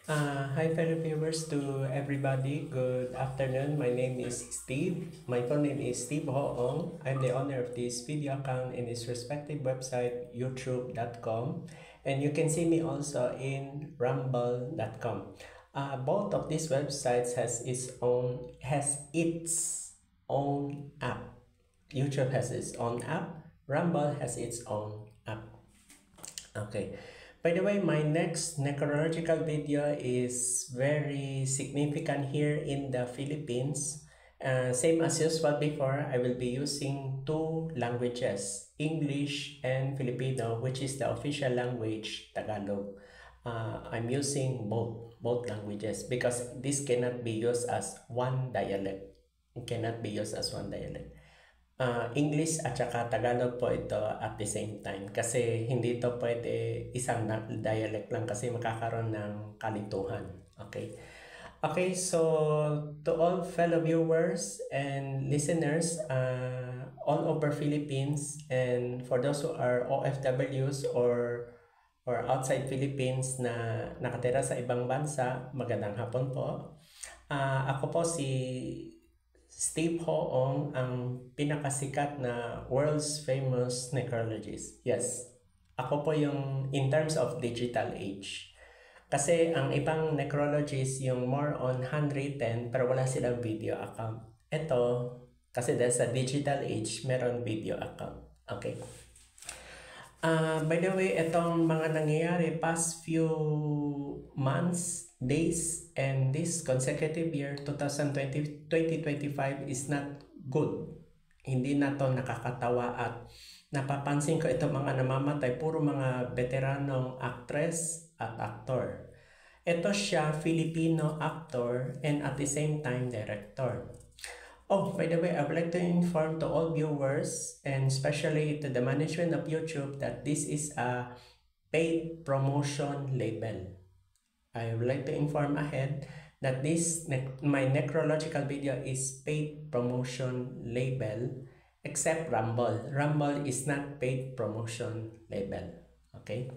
Hi fellow viewers to everybody. Good afternoon. My name is Steve. My full name is Steve Hoong. I'm the owner of this video account in its respective website youtube.com, and you can see me also in rumble.com. Both of these websites has its own app. YouTube has its own app. Rumble has its own app. Okay. By the way, my next necrological video is very significant here in the Philippines. Same as usual before, I will be using two languages, English and Filipino, which is the official language, Tagalog. I'm using both languages because this cannot be used as one dialect. It cannot be used as one dialect. English at saka Tagalog po ito at the same time kasi hindi ito pwede isang dialect lang kasi makakaroon ng kalituhan. Okay. Okay, so to all fellow viewers and listeners all over Philippines, and for those who are OFWs or outside Philippines na nakatira sa ibang bansa, magandang hapon po. Ako po si Steve Hoong, ang pinakasikat na world's famous necrologist. Yes, ako po yung in terms of digital age. Kasi ang ibang necrologist yung more on handwritten pero wala silang video account. Ito, kasi dahil sa digital age, meron video account. Okay. By the way, itong mga nangyayari past few months, days, and this consecutive year, 2025 is not good. Hindi na to nakakatawa at napapansin ko itong mga namamatay, puro mga veteranong actress at actor. Ito siya, Filipino actor and at the same time director. Oh, by the way, I would like to inform to all viewers and especially to the management of YouTube that this is a paid promotion label. I would like to inform ahead that my necrological video is paid promotion label except Rumble. Rumble is not paid promotion label. Okay?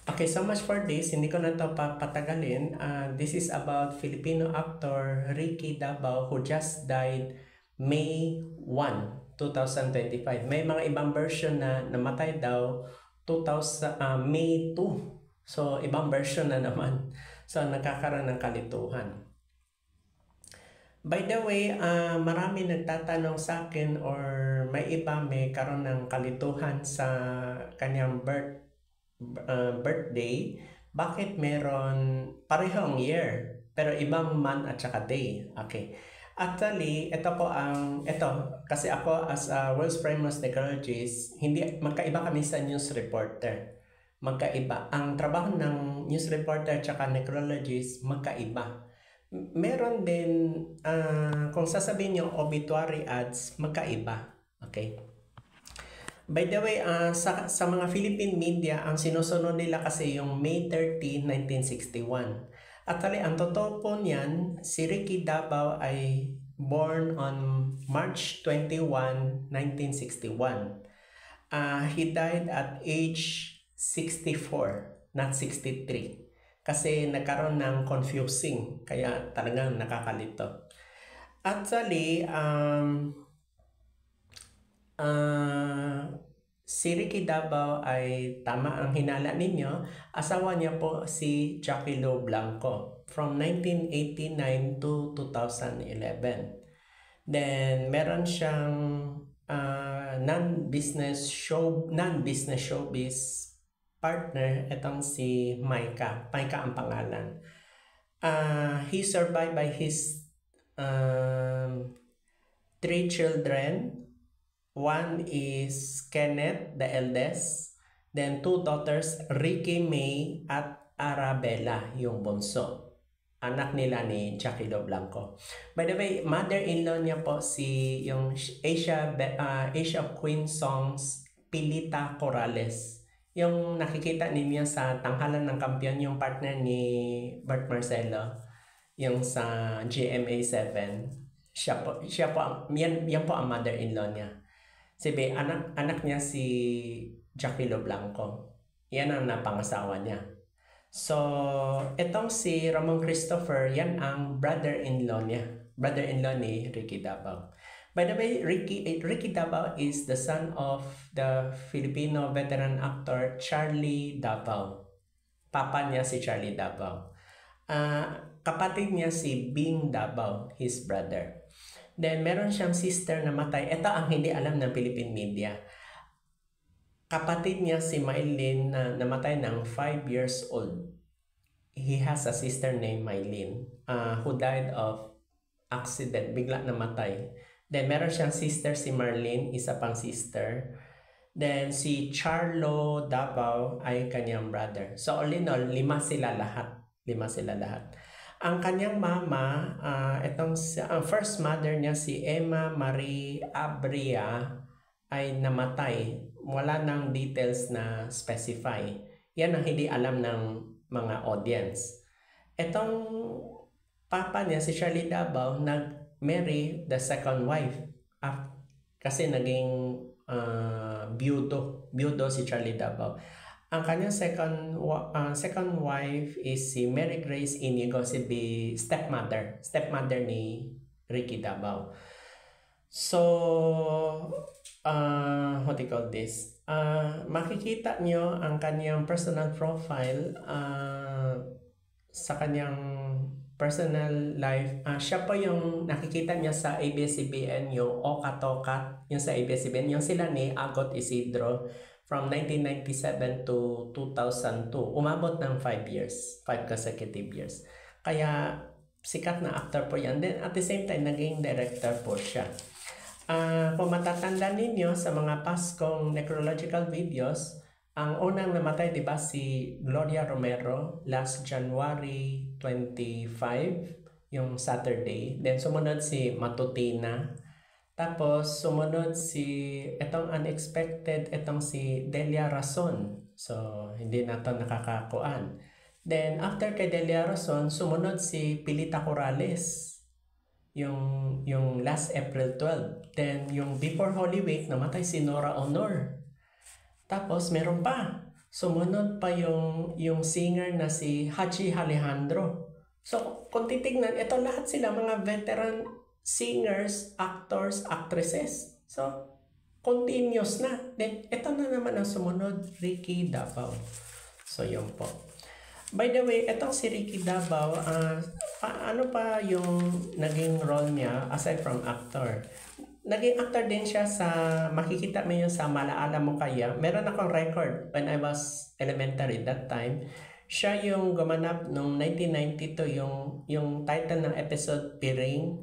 Okay, so much for this. Hindi ko na ito papatagalin. This is about Filipino actor Ricky Dabao who just died May 1, 2025. May mga ibang version na namatay daw May 2. So, ibang version na naman. So, nagkakaroon ng kalituhan. By the way, marami nagtatanong sa akin or may iba may karoon ng kalituhan sa kanyang birthday, bakit meron parehong year pero ibang month at saka day. Okay. Actually, ito kasi ako as a world's famous necrologist, hindi magkaiba kami sa news reporter. Magkaiba. Ang trabaho ng news reporter at saka necrologist magkaiba. Meron din kung sasabihin niyo obituary ads, magkaiba. Okay? By the way, sa mga Philippine media, ang sinusunod nila kasi yung May 30, 1961. Actually, ang totoo po niyan, si Ricky Dabao ay born on March 21, 1961. He died at age 64, not 63. Kasi nagkaroon ng confusing, kaya talagang nakakalito. Actually, si Ricky Dabao ay tama ang hinala ninyo. Asawa niya po si Jackie Lo Blanco from 1989 to 2011. Then meron siyang non-business showbiz partner, itong si Micah. Micah ang pangalan. He survived by his 3 children. One is Kenneth, the eldest. Then 2 daughters, Ricky May at Arabella, yung bunso. Anak nila ni Jackie Lo Blanco. By the way, mother-in-law niya po si yung Asia of Queen Songs, Pilita Corrales. Yung nakikita ninyo sa Tanghalan ng Kampiyon, yung partner ni Bert Marcelo, yung sa GMA 7. Yan po ang mother-in-law niya. Anak niya si Jackie Lo Blanco. Yan ang napangasawa niya. So, itong si Ramon Christopher, yan ang brother-in-law niya. Brother-in-law ni Ricky Dabao. By the way, Ricky Dabao is the son of the Filipino veteran actor Charlie Dabao. Papa niya si Charlie Dabao. Kapatid niya si Bing Dabao, his brother. Then, meron siyang sister na matay. Ito ang hindi alam ng Philippine media. Kapatid niya si Mylene na namatay ng 5 years old. He has a sister named Mylene who died of accident, bigla namatay. Then meron siyang sister si Marlene, isa pang sister. Then si Charlo Dabao ay kanyang brother. So all in all, 5 sila lahat. Ang kanyang mama, ang first mother niya si Emma Marie Abria ay namatay. Wala nang details na specify. Yan ang hindi alam ng mga audience. Itong papa niya, si Charlie Dabao, nag-marry the second wife. Kasi naging byudo si Charlie Dabao. Ang kanyang second wife is si Mary Grace Inigo, si stepmother ni Ricky Dabao. So, what do you call this? Makikita nyo ang kanyang personal profile sa kanyang personal life. Siya po yung nakikita niya sa ABS-CBN, yung Okatokat, yung sa ABS-CBN, yung sila ni Agot Isidro from 1997 to 2002. Umabot ng 5 consecutive years. Kaya sikat na actor po yan. Then at the same time, naging director po siya. Kung matatanda ninyo sa mga past kong necrological videos, ang unang namatay, diba, si Gloria Romero last January 25, yung Saturday. Then sumunod si Matutina. Tapos sumunod itong unexpected, itong si Delia Rason. So hindi na ito nakakakuan. Then after kay Delia Rason, sumunod si Pilita Corrales. Yung last April 12. Then, yung before Holy Week, namatay si Nora Honor. Tapos, meron pa. Sumunod pa yung singer na si Haji Alejandro. So, kung titignan, ito lahat sila mga veteran singers, actors, actresses. So, continuous na. Then, ito na naman ang sumunod, Ricky Dabao. So, yun po. By the way, itong si Ricky Dabao, ano pa yung naging role niya aside from actor? Naging actor din siya makikita mo yun sa Malaala Mo Kaya. Meron akong record when I was elementary that time. Siya yung gumanap noong 1992, yung title ng episode, Piring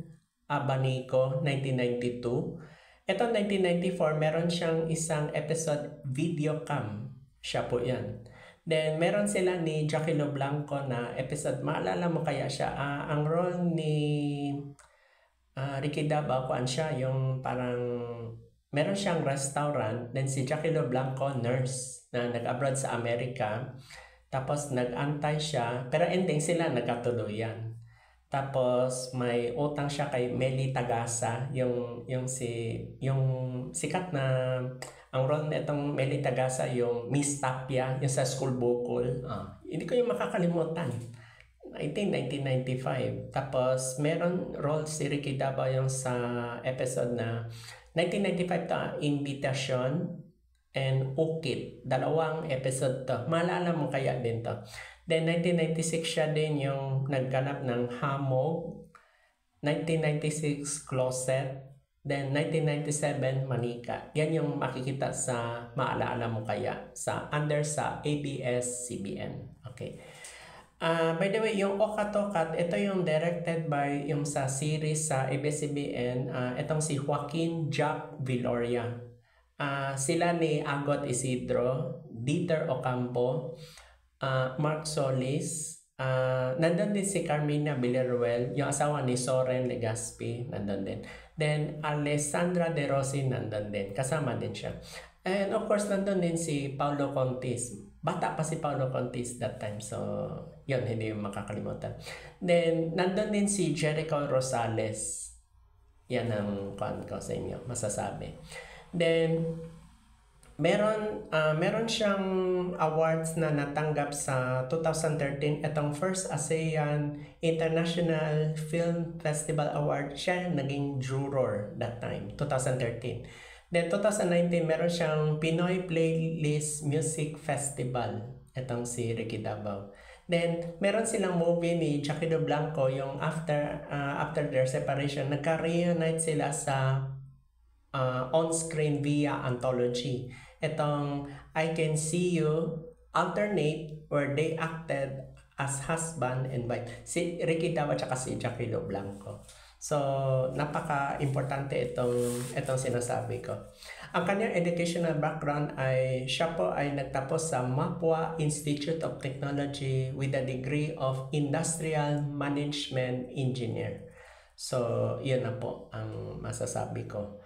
Abanico, 1992. Ito 1994, meron siyang isang episode, Video Cam. Siya po yan. Then, meron sila ni Jackie Lo Blanco na episode, maalala mo kaya siya, ang role ni Ricky Dabao, kuan siya, yung parang, meron siyang restaurant, then si Jackie Lo Blanco, nurse, na nag-abroad sa Amerika, tapos nag-antay siya, pero ending sila nagkatuluyan. Tapos, may utang siya kay Meli Tagasa, yung sikat na, ang role nitong Meli Tagasa, yung Miss Tapia, yung sa school bukol. Hindi ko yung makakalimutan. I think 1995. Tapos, meron role si Ricky Dabao yung sa episode na 1995 to, Invitation and Ukit. Dalawang episode to. Maalala mo kaya din to. Then, 1996 siya din yung nagganap ng Hamog. 1996, Closet. Then, 1997, Manika. Yan yung makikita sa Maalaala Mo Kaya sa ABS-CBN. Okay. By the way, yung Okatokat, ito yung directed by yung sa series sa ABS-CBN. Itong si Joaquin Jack Viloria. Sila ni Agot Isidro, Dieter Ocampo, Mark Solis, nandun din si Carmina Villarruel, yung asawa ni Soren Legaspi, nandun din. Then, Alessandra De Rossi, nandun din. Kasama din siya. And of course, nandun din si Paulo Contis. Bata pa si Paulo Contis that time. So, yun, hindi yung makakalimutan. Then, nandun din si Jericho Rosales. Yan ang kuan ko sa inyo, masasabi. Then, meron siyang awards na natanggap sa 2013. Itong first ASEAN International Film Festival Award, siya naging juror that time, 2013. Then 2019, meron siyang Pinoy Playlist Music Festival, itong si Ricky Davao. Then meron silang movie ni Jackie Do Blanco, yung after their separation, nagka-reunite sila sa on-screen via anthology. Itong I Can See You alternate, where they acted as husband and wife, si Ricky Davao at si Jackie Do Blanco. So napaka-importante itong sinasabi ko. Ang kanyang educational background ay siya po ay nagtapos sa Mapua Institute of Technology with a degree of Industrial Management Engineer. So yun na po ang masasabi ko.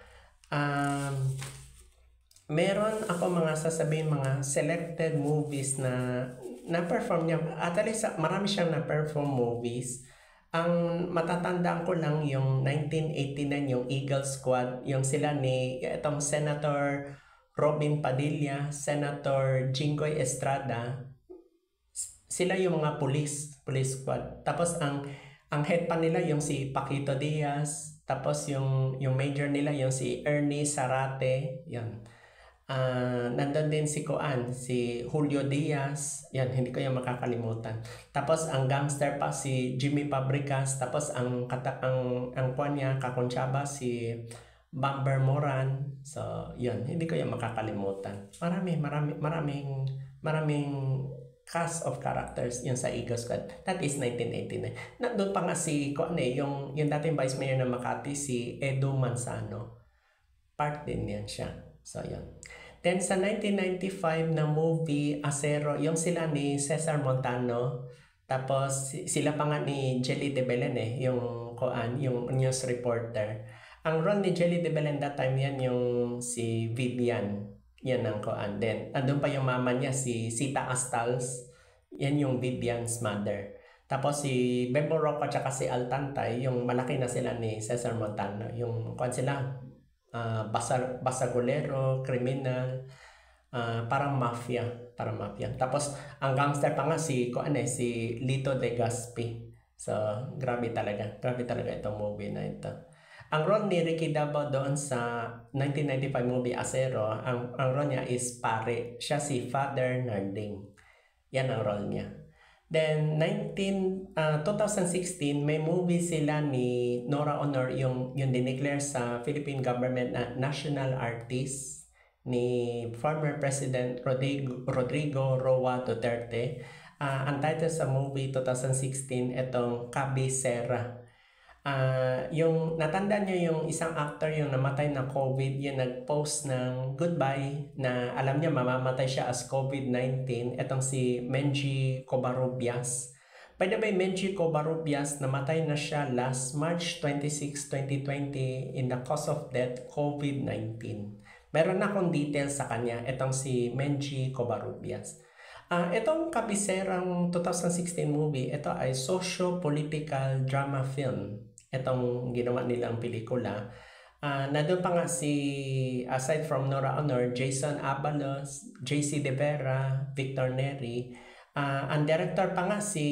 Meron ako mga sasabihin, mga selected movies na na-perform niya. At least marami siyang na-perform movies. Ang matatandaan ko lang yung 1989, yung Eagle Squad, yung sila ni itong Senator Robin Padilla, Senator Jinggoy Estrada. Sila yung mga police squad. Tapos ang head pa nila yung si Paquito Diaz, tapos yung major nila yung si Ernie Zarate, yan. Nandun din si Julio Diaz, yan, hindi ko yung makakalimutan. Tapos ang gangster pa si Jimmy Pabricas, tapos ang kwan niya, kakonsyaba si Bamber Moran. So yun, hindi ko yung makakalimutan. Maraming cast of characters yun sa Eagle Squad. That is 1989. Nandun pa nga si yung dating Vice Mayor ng Makati, si Edo Manzano. Part din yan siya. So yun. Then sa 1995 na movie Acero, yung sila ni Cesar Montano, tapos sila pa nga ni Jelly de Belen yung news reporter. Ang role ni Jelly de Belen that time yan yung si Vivian, yan ang Then andun pa yung mama niya, si Sita Astals, yan yung Vivian's mother. Tapos si Bebo Rocco at si Altantay, yung malaki na sila ni Cesar Montano, yung sila basagulero, kriminal, parang mafia. Tapos ang gangster pa nga si Lito De Gaspi. So grabe talaga itong movie na ito. Ang role ni Ricky Davao doon sa 1995 movie Acero, ang role niya is pare. Siya si Father Narding. Yan ang role niya. Then 2016 may movie sila ni Nora Honor, yung dineclare sa Philippine government na national artist ni former President Rodrigo Roa Duterte. Ang title sa movie 2016 itong Cabecera. Yung natandaan nyo yung isang actor yung namatay na COVID, yung nag-post ng goodbye na alam niya mamamatay siya as COVID-19, itong si Menji Covarrubias. By the way, Menji Covarrubias, namatay na siya last March 26, 2020 in the cause of death, COVID-19. Meron na akong details sa kanya, itong si Menji Covarrubias. Itong Kabiserang 2016 movie, ito ay socio-political drama film. Itong ginawa nilang pelikula. Nandun pa nga aside from Nora Honor, Jason Abalos, JC De Vera, Victor Neri. Ang director pa nga si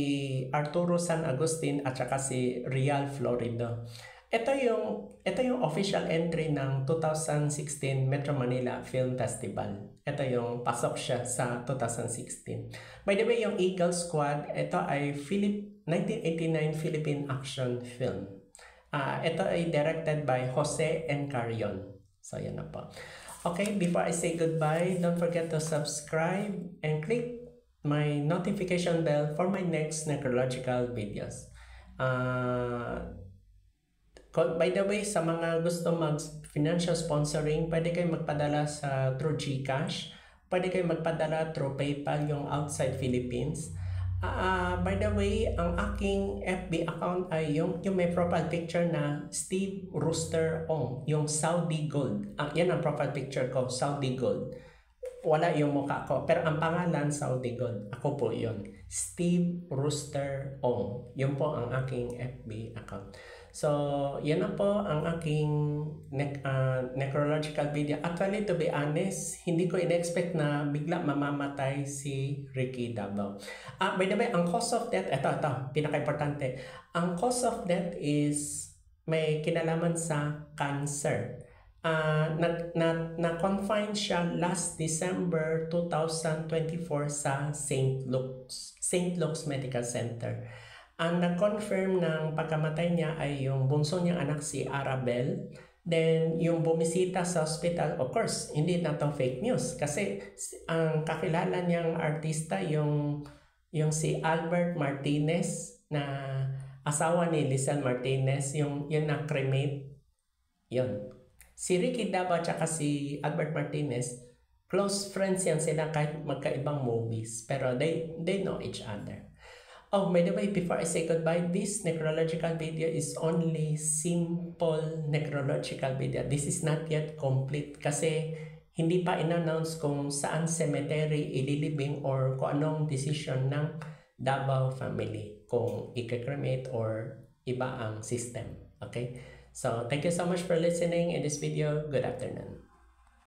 Arturo San Agustin at saka si Real Florido. Ito yung official entry ng 2016 Metro Manila Film Festival. Ito yung pasok siya sa 2016. By the way, yung Eagle Squad, ito ay 1989 Philippine action film. Ito ay directed by Jose Encarion. So, yan na po. Okay, before I say goodbye, don't forget to subscribe and click my notification bell for my next necrological videos. By the way, sa mga gusto mag-financial sponsoring, pwede kayo magpadala through GCash. Pwede kayo magpadala through PayPal, yung outside Philippines. By the way, ang aking FB account ay yung may profile picture na Steve Rooster Ong, yung Saudi Gold. Yan ang profile picture ko, Saudi Gold. Wala yung mukha ko, pero ang pangalan Saudi Gold. Ako po yun, Steve Rooster Ong. Yun po ang aking FB account. So, yan na po ang aking necrological video. Actually, to be honest, hindi ko in-expect na bigla mamamatay si Ricky Davao. By the way, ang cause of death, ito, pinaka-importante. Ang cause of death is may kinalaman sa cancer. Na-confine siya last December 2024 sa St. Luke's Medical Center. Ang nag-confirm ng pagkamatay niya ay yung bunso niyang anak si Arabel. Then, yung bumisita sa hospital, of course, hindi na itong fake news. Kasi ang kakilala niyang artista, yung si Albert Martinez, na asawa ni Lizelle Martinez, yung na-cremate. Yun. Si Ricky Davao at si Albert Martinez, close friends yan sila kahit magkaibang movies. Pero they know each other. Oh, by the way, before I say goodbye, this necrological video is only simple necrological video. This is not yet complete kasi hindi pa in-announce kung saan cemetery ililibing or kung anong decision ng Davao family, kung i-cremate or iba ang system. Okay? So, thank you so much for listening in this video. Good afternoon.